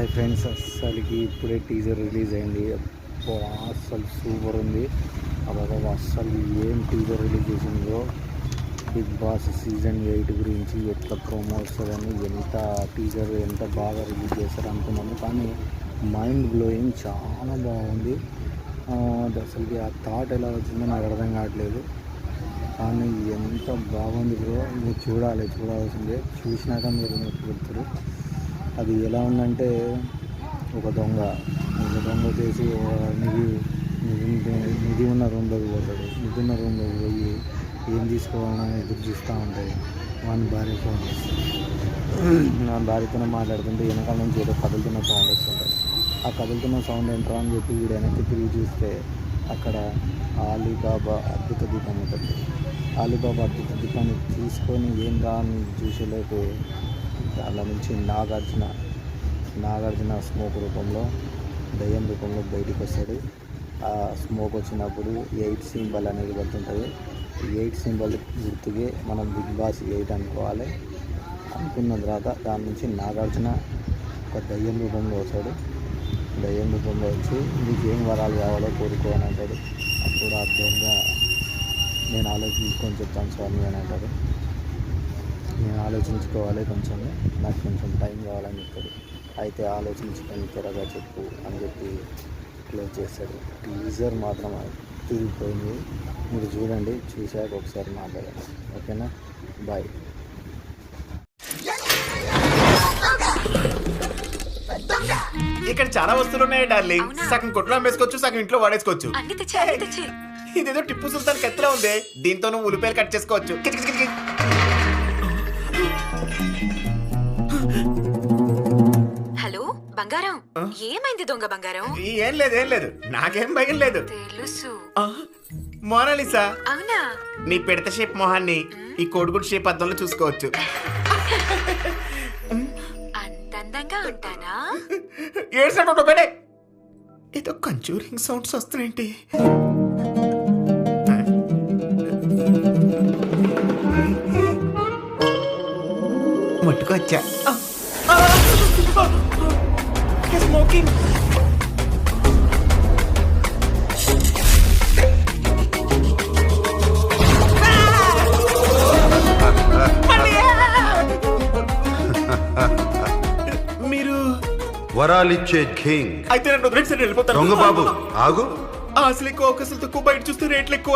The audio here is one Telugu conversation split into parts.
హాయ్ ఫ్రెండ్స్, అస్సలకి ఇప్పుడే టీజర్ రిలీజ్ అయింది. అబ్బా అస్సలు సూపర్ ఉంది. అబ్బాబా అస్సలు ఏం టీజర్ రిలీజ్ చేసిందో. బిగ్ బాస్ సీజన్ 8 గురించి ఎట్లా ప్రోమో వస్తుందని ఎంత టీజర్ ఎంత బాగా రిలీజ్ చేస్తారు అనుకున్నాము, కానీ మైండ్ బ్లోయింగ్ చాలా బాగుంది. అసలుకి ఆ థాట్ ఎలా వచ్చిందో నాకు అర్థం కావట్లేదు, కానీ ఎంత బాగుంది బ్రో. మీరు చూడాల్సిందే. చూసినాక మీరు చెప్తారు. అది ఎలా ఉందంటే, ఒక దొంగ వచ్చేసి నిధి ఉన్న రూమ్లోకి పోతాడు. నిధి ఉన్న రూమ్లోకి పోయి ఏం తీసుకోవాలని ఎదురు చూస్తూ ఉంటాయి. వాని భార్య ఫోన్ చేస్తుంది. నా భార్యతోనే మాట్లాడుతుంటే వెనకాల నుంచి ఏదో కదులుతున్న సౌండ్ వస్తుంటుంది. ఆ కదులుతున్న సౌండ్ ఏంట్రా అని చెప్పి వీడు వెనక్కి తిరిగి చూస్తే అక్కడ అలీబాబా అద్భుత దీపం ఉంటుంది. అలీబాబా అద్భుత దీపాన్ని తీసుకొని ఏం రా అని చూసేలోపు దాని నుంచి నాగార్జున స్మోక్ రూపంలో, దయ్యం రూపంలో బయటికి వస్తాడు. ఆ స్మోక్ వచ్చినప్పుడు 8 సింబల్ అనేది పడుతుంటుంది. 8 సింబల్ గుర్తుకే మనం బిగ్ బాస్ 8 అనుకోవాలి. అనుకున్న తర్వాత దాని నుంచి నాగార్జున ఒక దయ్యం రూపంలో వస్తాడు. దయ్యం రూపంలో వచ్చి నీకు ఏం వరాలు కావాలో కోరుకో అని అంటాడు. అప్పుడు అర్థంగా నేను ఆలోచించుకొని చెప్తాను స్వామి అని అంటాడు. నేను ఆలోచించుకోవాలి, నాకు కొంచెం టైం కావాలని చెప్తాడు. అయితే ఆలోచించుకొని త్వరగా చెప్పు అని చెప్పి క్లోజ్ చేస్తాడు. టీజర్ మాత్రం తిరిగిపోయింది. మీరు చూడండి, చూశాక ఒకసారి మాట్లాడండి. ఓకేనా? బాయ్. ఇక్కడ చాలా వస్తువులు ఉన్నాయి డార్లింగ్. సగం కొట్లో అమ్మేసుకోవచ్చు, సగం ఇంట్లో వాడేసుకోవచ్చు. ఇదేదో టిప్పు సుల్తాన్ కత్తిలా ఉంది. దీంతో నువ్వు ఉల్లిపాయలు కట్ చేసుకోవచ్చు. హలో బంగారం, ఏమైంది దొంగ బంగారం? ఏం లేదు, నాకేం భయం లేదు. తెలుసు. మోనాలిసా, అవునా? నీ పిడత షేప్ మొహాన్ని ఈ కోడిగుడ్ షేప్ అద్దంలో చూసుకోవచ్చు. అంత అందంగా ఉంటానా? ఏడ్సంటే బేడే. ఏదో కంచూరింగ్ సౌండ్స్ వస్తున్నాయేంటి? ముట్టుకొచ్చా. స్మోకింగ్. మీరు వరాలిచ్చే కింగ్. అయితే నన్ను వదిలేసి వెళ్ళిపోతాను. దొంగ బాబు ఆగు. అసలు ఎక్కువ అవకాశాలు తక్కువ, బయట చూస్తే రేట్లు ఎక్కువ.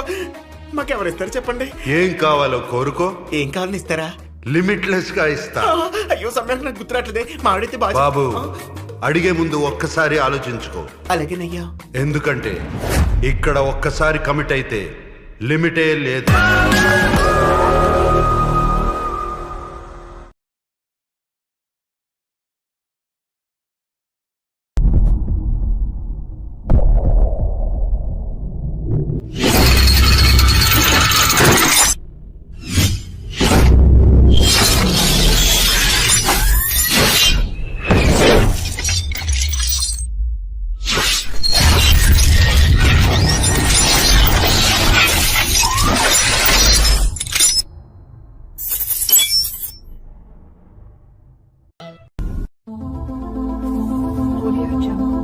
మాకెవరిస్తారు చెప్పండి? ఏం కావాలో కోరుకో. ఏం కావాలని ఇస్తారా? లిమిట్లెస్ గా ఇస్తా. అయ్యో సమయానికి నాకు గుర్తురాట్లేదే. మావిడైతే బాబు, అడిగే ముందు ఒక్కసారి ఆలోచించుకో. అలాగేనయ్యా. ఎందుకంటే ఇక్కడ ఒక్కసారి కమిట్ అయితే లిమిటే లేదు. Audio Jungle.